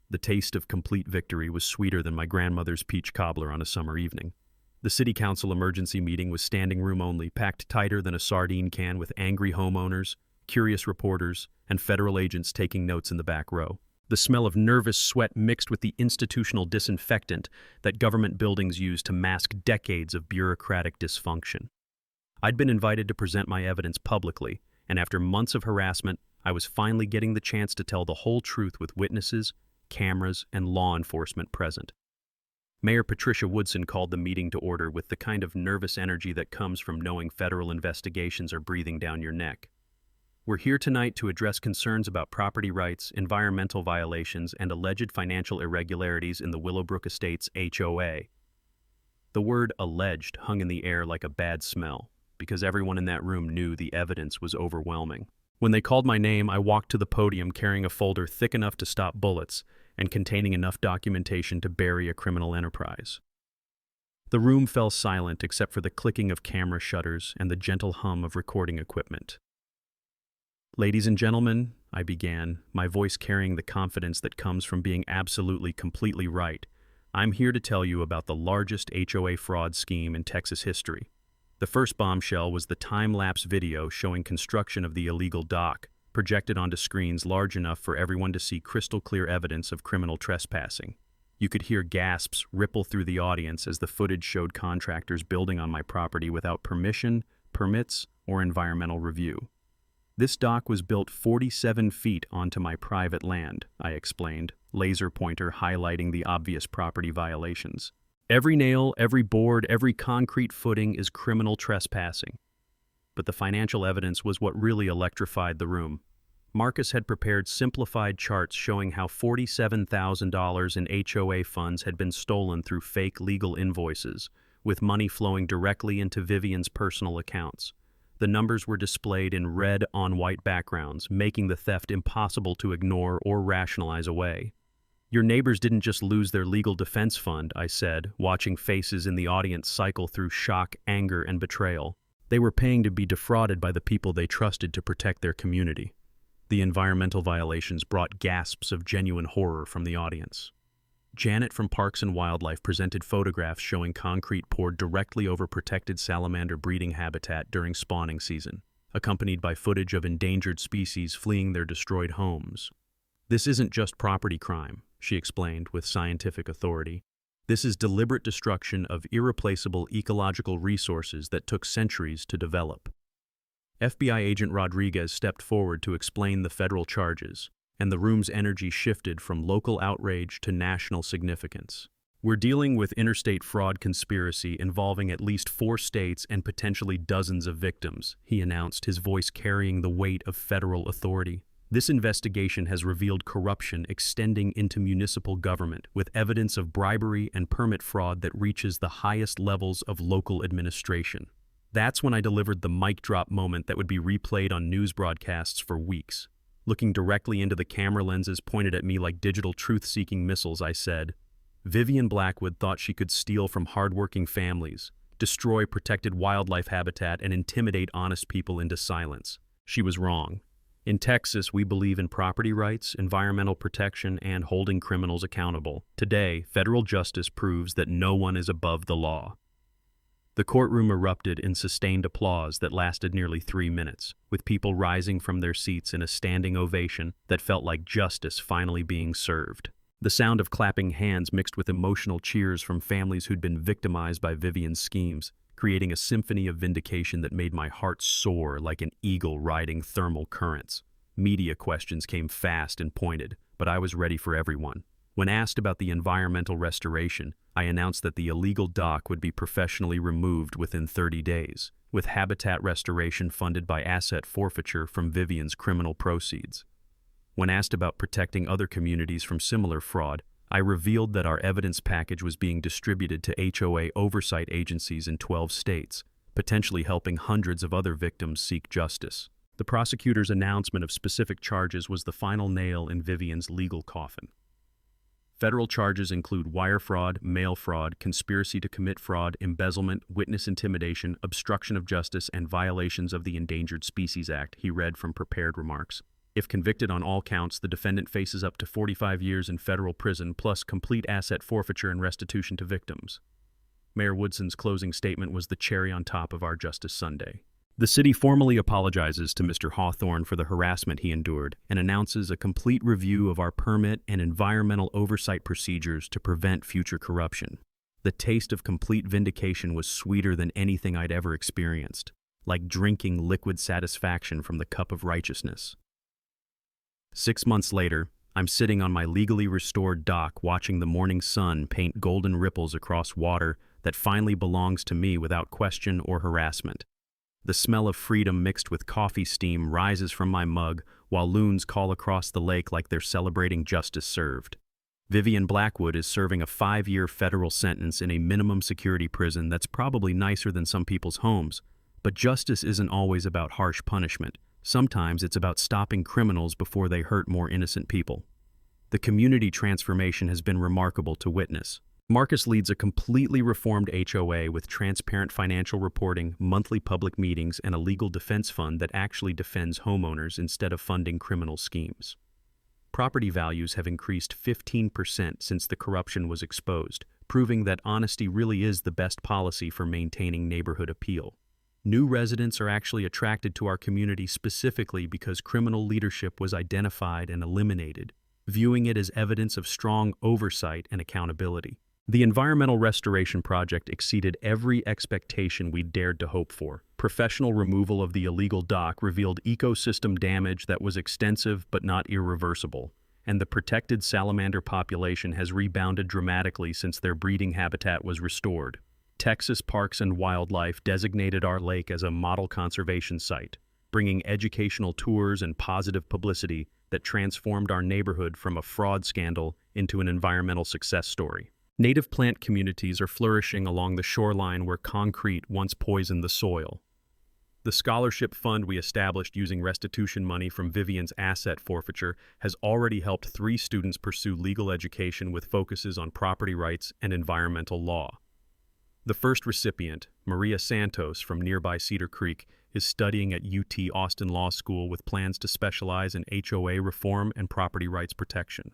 The taste of complete victory was sweeter than my grandmother's peach cobbler on a summer evening. The city council emergency meeting was standing room only, packed tighter than a sardine can with angry homeowners, curious reporters, and federal agents taking notes in the back row. The smell of nervous sweat mixed with the institutional disinfectant that government buildings use to mask decades of bureaucratic dysfunction. I'd been invited to present my evidence publicly, and after months of harassment, I was finally getting the chance to tell the whole truth with witnesses, cameras, and law enforcement present. Mayor Patricia Woodson called the meeting to order with the kind of nervous energy that comes from knowing federal investigations are breathing down your neck. We're here tonight to address concerns about property rights, environmental violations, and alleged financial irregularities in the Willowbrook Estates HOA. The word alleged hung in the air like a bad smell, because everyone in that room knew the evidence was overwhelming. When they called my name, I walked to the podium carrying a folder thick enough to stop bullets and containing enough documentation to bury a criminal enterprise. The room fell silent except for the clicking of camera shutters and the gentle hum of recording equipment. "Ladies and gentlemen," I began, my voice carrying the confidence that comes from being absolutely, completely right, "I'm here to tell you about the largest HOA fraud scheme in Texas history. The first bombshell was the time-lapse video showing construction of the illegal dock, projected onto screens large enough for everyone to see crystal-clear evidence of criminal trespassing. You could hear gasps ripple through the audience as the footage showed contractors building on my property without permission, permits, or environmental review. This dock was built 47 feet onto my private land," I explained, laser pointer highlighting the obvious property violations. "Every nail, every board, every concrete footing is criminal trespassing." But the financial evidence was what really electrified the room. Marcus had prepared simplified charts showing how $47,000 in HOA funds had been stolen through fake legal invoices, with money flowing directly into Vivian's personal accounts. The numbers were displayed in red on white backgrounds, making the theft impossible to ignore or rationalize away. "Your neighbors didn't just lose their legal defense fund," I said, watching faces in the audience cycle through shock, anger, and betrayal. "They were paying to be defrauded by the people they trusted to protect their community." The environmental violations brought gasps of genuine horror from the audience. Janet from Parks and Wildlife presented photographs showing concrete poured directly over protected salamander breeding habitat during spawning season, accompanied by footage of endangered species fleeing their destroyed homes. "This isn't just property crime," she explained with scientific authority. "This is deliberate destruction of irreplaceable ecological resources that took centuries to develop." FBI agent Rodriguez stepped forward to explain the federal charges, and the room's energy shifted from local outrage to national significance. "We're dealing with interstate fraud conspiracy involving at least 4 states and potentially dozens of victims," he announced, his voice carrying the weight of federal authority. "This investigation has revealed corruption extending into municipal government, with evidence of bribery and permit fraud that reaches the highest levels of local administration." That's when I delivered the mic drop moment that would be replayed on news broadcasts for weeks. Looking directly into the camera lenses pointed at me like digital truth-seeking missiles, I said, "Vivian Blackwood thought she could steal from hardworking families, destroy protected wildlife habitat, and intimidate honest people into silence. She was wrong. In Texas, we believe in property rights, environmental protection, and holding criminals accountable. Today, federal justice proves that no one is above the law." The courtroom erupted in sustained applause that lasted nearly 3 minutes, with people rising from their seats in a standing ovation that felt like justice finally being served. The sound of clapping hands mixed with emotional cheers from families who'd been victimized by Vivian's schemes, creating a symphony of vindication that made my heart soar like an eagle riding thermal currents. Media questions came fast and pointed, but I was ready for everyone. When asked about the environmental restoration, I announced that the illegal dock would be professionally removed within 30 days, with habitat restoration funded by asset forfeiture from Vivian's criminal proceeds. When asked about protecting other communities from similar fraud, I revealed that our evidence package was being distributed to HOA oversight agencies in 12 states, potentially helping hundreds of other victims seek justice. The prosecutor's announcement of specific charges was the final nail in Vivian's legal coffin. Federal charges include wire fraud, mail fraud, conspiracy to commit fraud, embezzlement, witness intimidation, obstruction of justice, and violations of the Endangered Species Act, he read from prepared remarks. If convicted on all counts, the defendant faces up to 45 years in federal prison, plus complete asset forfeiture and restitution to victims. Mayor Woodson's closing statement was the cherry on top of our Justice Sunday. The city formally apologizes to Mr. Hawthorne for the harassment he endured and announces a complete review of our permit and environmental oversight procedures to prevent future corruption. The taste of complete vindication was sweeter than anything I'd ever experienced, like drinking liquid satisfaction from the cup of righteousness. 6 months later, I'm sitting on my legally restored dock watching the morning sun paint golden ripples across water that finally belongs to me without question or harassment. The smell of freedom mixed with coffee steam rises from my mug while loons call across the lake like they're celebrating justice served. Vivian Blackwood is serving a 5-year federal sentence in a minimum security prison that's probably nicer than some people's homes. But justice isn't always about harsh punishment. Sometimes it's about stopping criminals before they hurt more innocent people. The community transformation has been remarkable to witness. Marcus leads a completely reformed HOA with transparent financial reporting, monthly public meetings, and a legal defense fund that actually defends homeowners instead of funding criminal schemes. Property values have increased 15% since the corruption was exposed, proving that honesty really is the best policy for maintaining neighborhood appeal. New residents are actually attracted to our community specifically because criminal leadership was identified and eliminated, viewing it as evidence of strong oversight and accountability. The environmental restoration project exceeded every expectation we dared to hope for. Professional removal of the illegal dock revealed ecosystem damage that was extensive but not irreversible, and the protected salamander population has rebounded dramatically since their breeding habitat was restored. Texas Parks and Wildlife designated our lake as a model conservation site, bringing educational tours and positive publicity that transformed our neighborhood from a fraud scandal into an environmental success story. Native plant communities are flourishing along the shoreline where concrete once poisoned the soil. The scholarship fund we established using restitution money from Vivian's asset forfeiture has already helped 3 students pursue legal education with focuses on property rights and environmental law. The first recipient, Maria Santos from nearby Cedar Creek, is studying at UT Austin Law School with plans to specialize in HOA reform and property rights protection.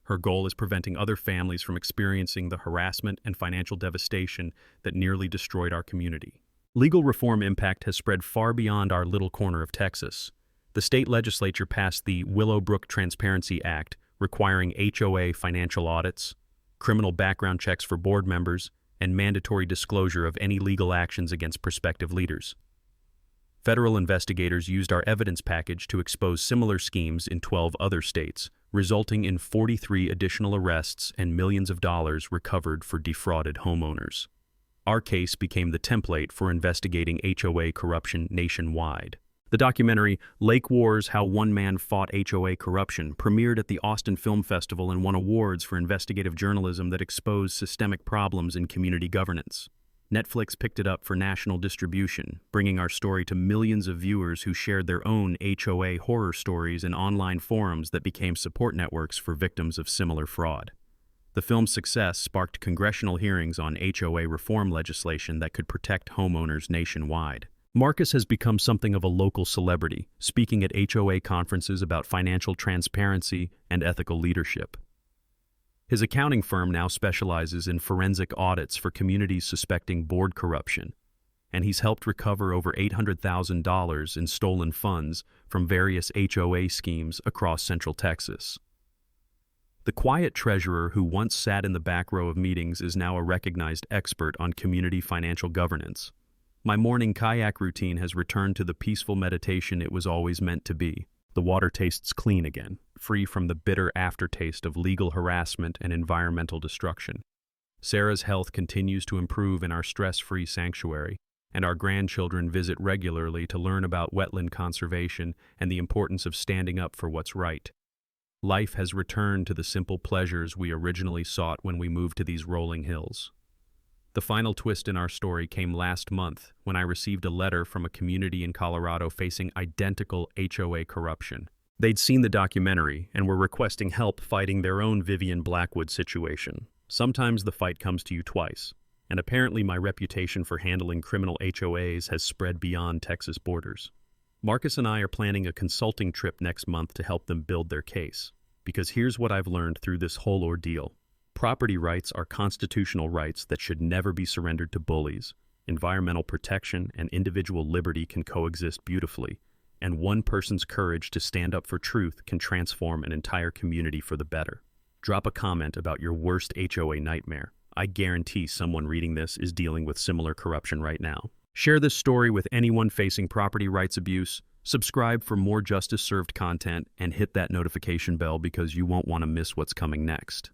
Her goal is preventing other families from experiencing the harassment and financial devastation that nearly destroyed our community. Legal reform impact has spread far beyond our little corner of Texas. The state legislature passed the Willowbrook Transparency Act, requiring HOA financial audits, criminal background checks for board members, and mandatory disclosure of any legal actions against prospective leaders. Federal investigators used our evidence package to expose similar schemes in 12 other states, resulting in 43 additional arrests and millions of dollars recovered for defrauded homeowners. Our case became the template for investigating HOA corruption nationwide. The documentary Lake Wars: How One Man Fought HOA Corruption premiered at the Austin Film Festival and won awards for investigative journalism that exposed systemic problems in community governance. Netflix picked it up for national distribution, bringing our story to millions of viewers who shared their own HOA horror stories in online forums that became support networks for victims of similar fraud. The film's success sparked congressional hearings on HOA reform legislation that could protect homeowners nationwide. Marcus has become something of a local celebrity, speaking at HOA conferences about financial transparency and ethical leadership. His accounting firm now specializes in forensic audits for communities suspecting board corruption, and he's helped recover over $800,000 in stolen funds from various HOA schemes across Central Texas. The quiet treasurer who once sat in the back row of meetings is now a recognized expert on community financial governance. My morning kayak routine has returned to the peaceful meditation it was always meant to be. The water tastes clean again, free from the bitter aftertaste of legal harassment and environmental destruction. Sarah's health continues to improve in our stress-free sanctuary, and our grandchildren visit regularly to learn about wetland conservation and the importance of standing up for what's right. Life has returned to the simple pleasures we originally sought when we moved to these rolling hills. The final twist in our story came last month when I received a letter from a community in Colorado facing identical HOA corruption. They'd seen the documentary and were requesting help fighting their own Vivian Blackwood situation. Sometimes the fight comes to you twice, and apparently my reputation for handling criminal HOAs has spread beyond Texas borders. Marcus and I are planning a consulting trip next month to help them build their case. Because here's what I've learned through this whole ordeal. Property rights are constitutional rights that should never be surrendered to bullies. Environmental protection and individual liberty can coexist beautifully, and one person's courage to stand up for truth can transform an entire community for the better. Drop a comment about your worst HOA nightmare. I guarantee someone reading this is dealing with similar corruption right now. Share this story with anyone facing property rights abuse. Subscribe for more justice-served content and hit that notification bell because you won't want to miss what's coming next.